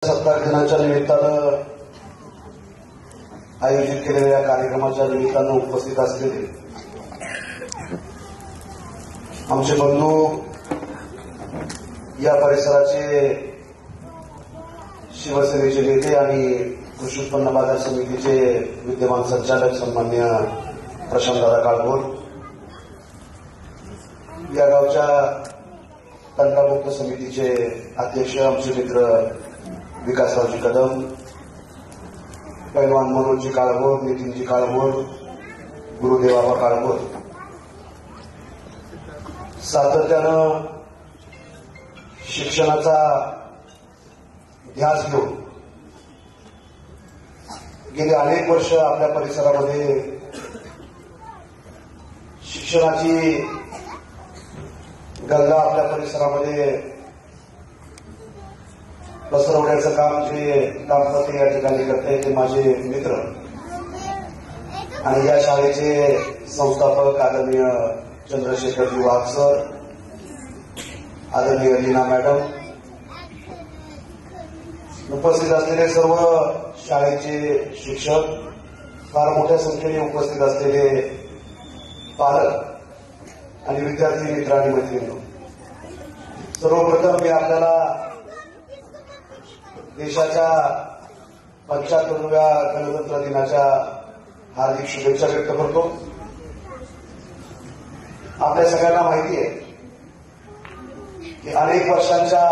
सत्कार दिनाच्या निमित्तानं आयोजित केलेल्या या कार्यक्रमाच्या निमित्तानं उपस्थित असलेले आमचे बंधू, या परिसराचे शिवसेनेचे नेते आणि कृषी उत्पन्न बाजार समितीचे विद्यमान संचालक सन्मान्य प्रशांतदादा काळभोर, या गावच्या तंटामुक्त समितीचे अध्यक्ष आमचे मित्र विकासरावजी कदम, पैलवान मनोजजी काळभोर, नितीनजी काळभोर, गुरुदेवाबा काळभोर, सातत्यानं शिक्षणाचा ध्यास घेऊन गेली अनेक वर्ष आपल्या परिसरामध्ये शिक्षणाची गंगा आपल्या परिसरामध्ये पसरवण्याचं काम जे दाम्पत्य या ठिकाणी करते ते माझे मित्र आणि या शाळेचे संस्थापक आदरणीय चंद्रशेखरजी वाघ सर, आदरणीय लीना मॅडम, उपस्थित असलेले सर्व शाळेचे शिक्षक, फार मोठ्या संख्येने उपस्थित असलेले पालक आणि विद्यार्थी मित्र आणि मैत्रिणी, सर्वप्रथम मी आपल्याला देशाच्या 75व्या गणतंत्र दिनाच्या हार्दिक शुभेच्छा व्यक्त करतो. आपल्या सगळ्यांना माहिती आहे की अनेक वर्षांच्या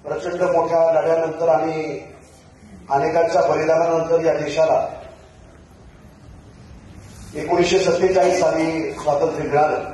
प्रचंड मोठ्या लढ्यानंतर आणि अनेकांच्या बलिदानानंतर या देशाला 1947 साली स्वातंत्र्य मिळालं.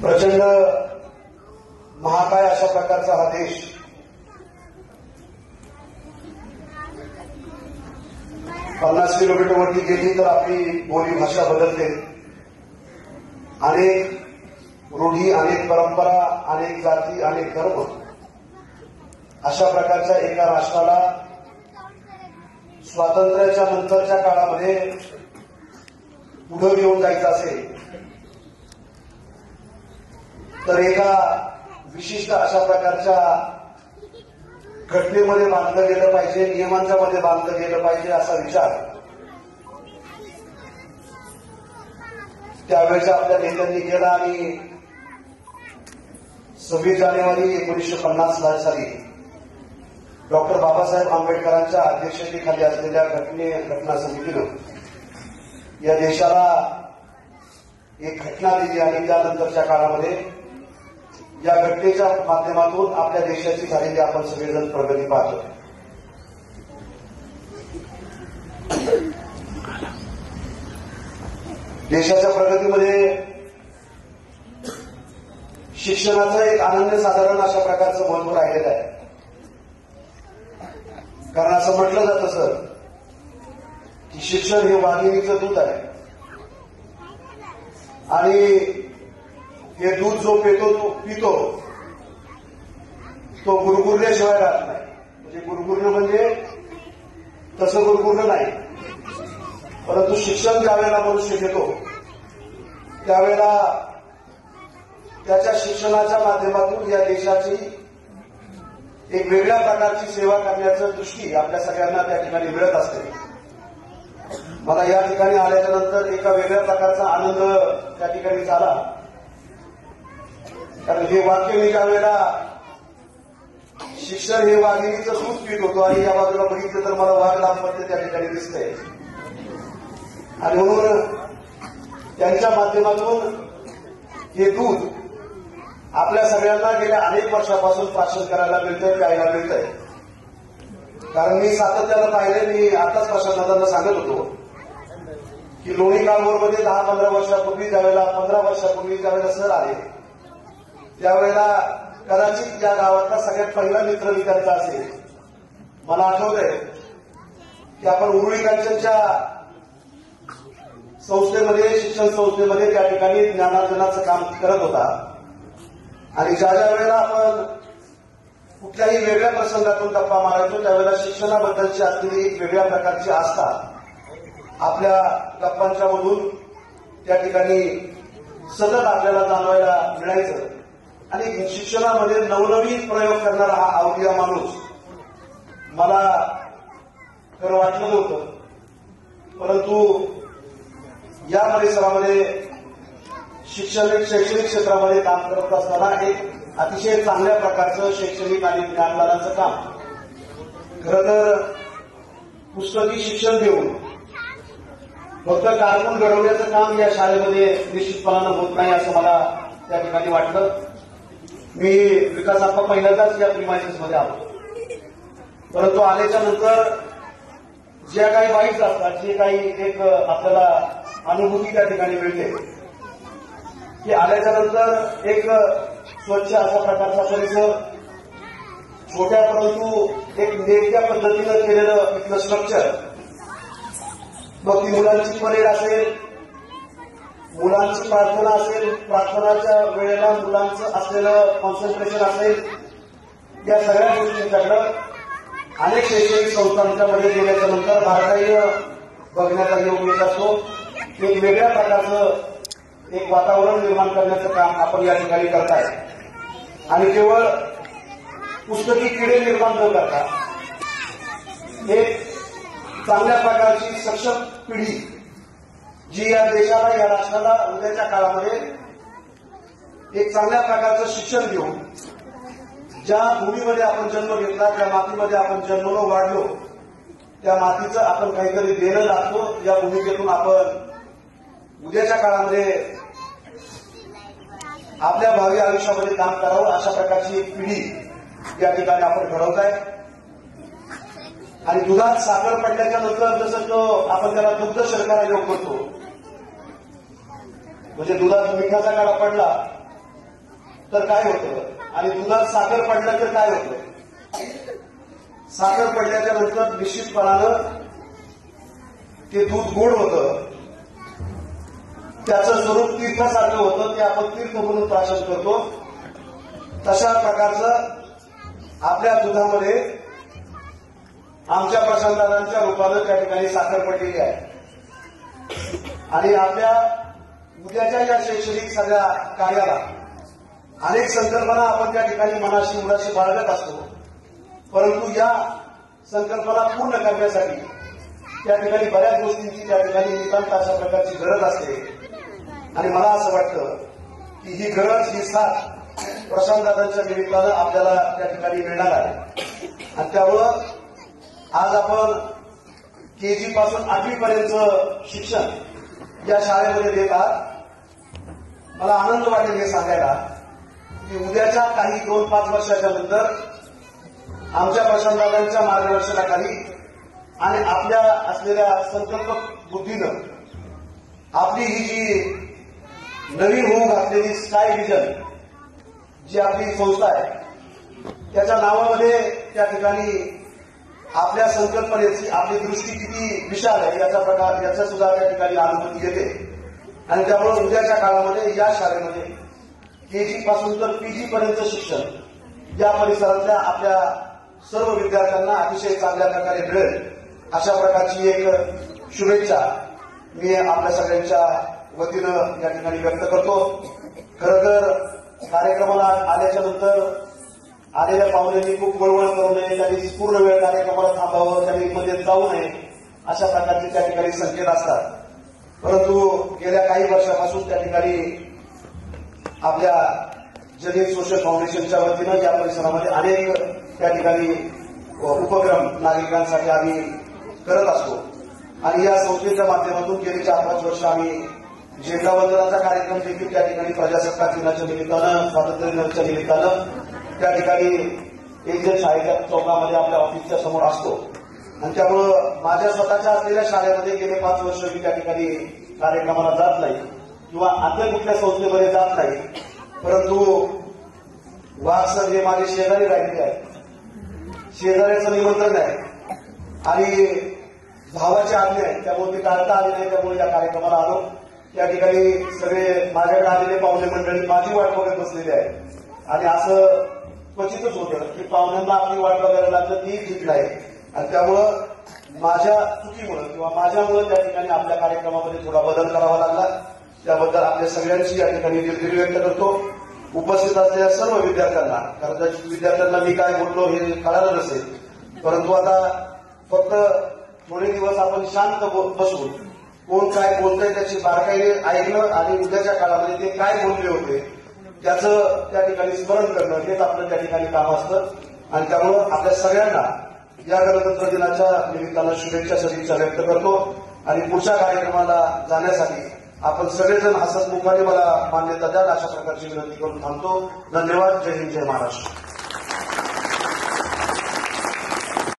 प्रचंड महाकाय अशा प्रकारचा हा देश पन्नास किलोमीटर वरती गेली तर आपली बोली भाषा बदलते. अनेक रूढी, अनेक परंपरा, अनेक जाती, अनेक धर्म अशा प्रकारच्या एका राष्ट्राला स्वातंत्र्याच्या नंतरच्या काळामध्ये पुढे घेऊन जायचं असेल तर एका विशिष्ट अशा प्रकारच्या घटनेमध्ये बांधलं गेलं पाहिजे, नियमांच्या मध्ये बांधलं गेलं पाहिजे असा विचार त्यावेळेच्या आपल्या नेत्यांनी केला आणि 26 जानेवारी 1950 साली डॉक्टर बाबासाहेब आंबेडकरांच्या अध्यक्षतेखाली असलेल्या घटना समितीनं या देशाला एक घटना दिली आणि त्यानंतरच्या काळामध्ये या घटनेच्या माध्यमातून आपल्या देशाची झालेली आपण सगळेजण प्रगती पाहतो. देशाच्या प्रगतीमध्ये शिक्षणाचं एक अनन्यसाधारण अशा प्रकारचं महत्व राहिलेलं आहे. कारण असं म्हटलं जातं सर की शिक्षण हे वाघिणीचं दूध आहे आणि हे दूध जो पितो तो गुरगुरल्याशिवाय राहत नाही. म्हणजे गुरगुरणं म्हणजे तसं गुरगुरणं नाही, परंतु शिक्षण ज्यावेळेला मनुष्य घेतो त्यावेळेला त्याच्या शिक्षणाच्या माध्यमातून या देशाची एक वेगळ्या प्रकारची सेवा करण्याची दृष्टी आपल्या सगळ्यांना त्या ठिकाणी मिळत असते. मला या ठिकाणी आल्याच्या नंतर एका वेगळ्या प्रकारचा आनंद त्या ठिकाणी झाला. कारण हे वाक्य मी ज्यावेळेला शिक्षण हे वाघिणीचं दूध पीत होतो आणि या बाजूला बघितलं तर मला वाघ दाम्पत्य त्या ठिकाणी दिसतंय आणि म्हणून त्यांच्या माध्यमातून हे दूध आपल्या सगळ्यांना गेल्या अनेक वर्षापासून प्राशन करायला मिळतंय, प्यायला मिळतंय. कारण मी सातत्यानं पाहिले, मी आताच प्रशांतदादांना सांगत होतो की लोणी काळभोरमध्ये 10-15 वर्षापूर्वी ज्यावेळेला 15 वर्षापूर्वी ज्यावेळेला सर आले त्यावेळेला कदाचित या गावातला सगळ्यात पहिला मित्र मी त्यांचा असेल. मला आठवतंय की आपण उरुळी कांचनच्या संस्थेमध्ये, शिक्षण संस्थेमध्ये त्या ठिकाणी ज्ञानार्जनाचं काम करत होता आणि ज्या वेळेला आपण कुठल्याही वेगळ्या प्रसंगातून गप्पा मारायचो त्यावेळेला शिक्षणाबद्दलची असलेली एक वेगळ्या प्रकारची आस्था आपल्या गप्पांच्या मधून त्या ठिकाणी सतत आपल्याला जाणवायला मिळायचं आणि शिक्षणामध्ये नवनवीन प्रयोग करणारा हा अवलिया माणूस मला खरं वाटलं नव्हतं. परंतु या परिसरामध्ये शैक्षणिक क्षेत्रामध्ये काम करत असताना एक अतिशय चांगल्या प्रकारचं शैक्षणिक आणि ज्ञानदानाचं काम, खरं तर पुस्तकी शिक्षण देऊन फक्त कारकून घडवण्याचं काम या शाळेमध्ये निश्चितपणानं होत नाही असं मला त्या ठिकाणी वाटलं. मी विकासाप्पा पहिल्यांदाच या प्रिमायसेसमध्ये आलो, परंतु आल्याच्या नंतर ज्या काही वाईट असतात, जे काही एक आपल्याला अनुभूती त्या ठिकाणी मिळते की आल्याच्या नंतर एक स्वच्छ अशा प्रकारचा परिसर, छोट्या परंतु एक नेमक्या पद्धतीनं केलेलं इथलं स्ट्रक्चर, मग ती मुलांची परेड असेल, मुलांची प्रार्थना असेल, प्रार्थनाच्या वेळेला मुलांचं असलेलं कॉन्सन्ट्रेशन असेल, या सगळ्या गोष्टींच्याकडं अनेक शैक्षणिक संस्थांच्या मध्ये गेल्याच्या नंतर बारकाईने बघण्याचा योग येत असतो. एक वेगळ्या प्रकारचं एक वातावरण निर्माण करण्याचं काम आपण या ठिकाणी करताय. आणि केवळ पुस्तकी किडे निर्माण न करता एक चांगल्या प्रकारची सक्षम पिढी जी या देशाला, या राष्ट्राला उद्याच्या काळामध्ये एक चांगल्या प्रकारचं शिक्षण देऊन, ज्या भूमीमध्ये आपण जन्म घेतला, त्या मातीमध्ये आपण जन्मलो, वाढलो, त्या मातीचं आपण काहीतरी देणं लागतो. या भूमिकेतून आपण उद्याच्या काळामध्ये आपल्या भावी आयुष्यामध्ये काम करावं, अशा प्रकारची एक पिढी या ठिकाणी आपण घडवताय. आणि दुधात साखर पडल्याच्या नंतर जसं तो आपण त्याला दुग्ध शर्करा योग करतो, म्हणजे दुधात मिठाचा काढा पडला तर काय होतं आणि दुधात साखर पडलं तर काय होतं. साखर पडल्याच्या नंतर निश्चितपणानं ते दूध गोड होतं, त्याचं स्वरूप तीर्थासारखं होतं, ते आपण तीर्थ म्हणून प्राशन करतो. तशा प्रकारचं आपल्या दुधामध्ये आमच्या प्रशांतदादांच्या रूपानं त्या ठिकाणी साखर पडलेली आहे. आणि आपल्या उद्याच्या या शैक्षणिक सगळ्या कार्याला अनेक संकल्पना आपण त्या ठिकाणी मनाशी मुलाशी बाळगत असतो, परंतु या संकल्पना पूर्ण करण्यासाठी त्या ठिकाणी बऱ्याच गोष्टींची त्या ठिकाणी नितांत अशा प्रकारची गरज असते. आणि मला असं वाटतं की ही गरज, ही साथ प्रशांतदादांच्या निमित्तानं आपल्याला त्या ठिकाणी मिळणार आहे. आणि त्यामुळं आज आपण केजी पासून 8वी पर्यंतचं शिक्षण या शाळेमध्ये देत आहात. मला आनंद वाटेल हे सांगायला की उद्याच्या काही 2-5 वर्षाच्या नंतर आमच्या प्रशांतदादांच्या मार्गदर्शनाखाली आणि आपल्या असलेल्या संकल्प बुद्धीनं आपली ही जी नवीन होऊ घातलेली स्काय विजन जी आपली संस्था आहे, त्याच्या नावामध्ये त्या ठिकाणी आपल्या संकल्पनेची आपली दृष्टी किती विशाल आहे याचा सुद्धा त्या ठिकाणी अनुभूती येते. आणि त्यामुळे उद्याच्या काळामध्ये या शाळेमध्ये केजी पासून तर पीजी पर्यंत शिक्षण या परिसरातल्या आपल्या सर्व विद्यार्थ्यांना अतिशय चांगल्या प्रकारे मिळेल, अशा प्रकारची एक शुभेच्छा मी आपल्या सगळ्यांच्या वतीनं या ठिकाणी व्यक्त करतो. खरं तर कार्यक्रमाला आल्याच्या नंतर आलेल्या पाहुण्यांनी खूप वळवळ करू नये, त्यांनी पूर्ण वेळ कार्यक्रमाला थांबावं, त्यांनी मध्ये जाऊ नये, अशा प्रकारचे त्या ठिकाणी संकेत असतात. परंतु गेल्या काही वर्षापासून त्या ठिकाणी आपल्या जलील सोशल फाउंडेशनच्या वतीनं या परिसरामध्ये अनेक त्या ठिकाणी उपक्रम नागरिकांसाठी आम्ही करत असतो. आणि या संस्थेच्या माध्यमातून गेली 4-5 वर्ष आम्ही झेंडा वंदनाचा कार्यक्रम देखील त्या ठिकाणी प्रजासत्ताक दिनाच्या निमित्तानं, स्वातंत्र्य दिनाच्या निमित्तानं त्या ठिकाणी एजंट शाळेच्या चौकामध्ये आपल्या ऑफिसच्या समोर असतो. आणि त्यामुळं माझ्या स्वतःच्या असलेल्या शाळेमध्ये गेले 5 वर्ष मी त्या ठिकाणी कार्यक्रमाला जात नाही किंवा अन्य कुठल्या संस्थेमध्ये जात नाही. परंतु वाघ सर हे माझे शेजारी राहिले आहेत, शेजाऱ्याचं निमंत्रण आहे आणि भावाची आज्ञा आहे, त्यामुळे मी टाळता आली नाही, त्यामुळे या कार्यक्रमाला आलो. त्या ठिकाणी सगळे माझ्याकडे आलेले पाहुणे मंडळी माझी वाट बघत बसलेली आहे. आणि असं क्वचितच होतं की पाहुण्यांना आपली वाट बघायला लागलं ती ठीक नाही. आणि त्यामुळं माझ्या चुकीमुळं किंवा माझ्यामुळं त्या ठिकाणी आपल्या कार्यक्रमामध्ये थोडा बदल करावा लागला. त्याबद्दल आपल्या सगळ्यांची या ठिकाणी दिलगिरी व्यक्त करतो. उपस्थित असलेल्या सर्व विद्यार्थ्यांना, कारण त्या विद्यार्थ्यांना मी काय बोललो हे कळालं नसेल, परंतु आता फक्त थोडे दिवस आपण शांत बसून कोण काय बोलतंय त्याची बारकाईने ऐकणं आणि उद्याच्या काळामध्ये ते काय बोलले होते त्याचं त्या ठिकाणी स्मरण करणं हेच आपलं त्या ठिकाणी काम असतं. आणि त्यामुळं आपल्या सगळ्यांना या गणतंत्र दिनाच्या निमित्तानं शुभेच्छा सदिच्छा व्यक्त करतो आणि पुढच्या कार्यक्रमाला जाण्यासाठी आपण सगळेजण हसतमुखाने मला मान्यता द्याल अशा प्रकारची विनंती करून थांबतो. धन्यवाद. जय हिंद, जय महाराष्ट्र.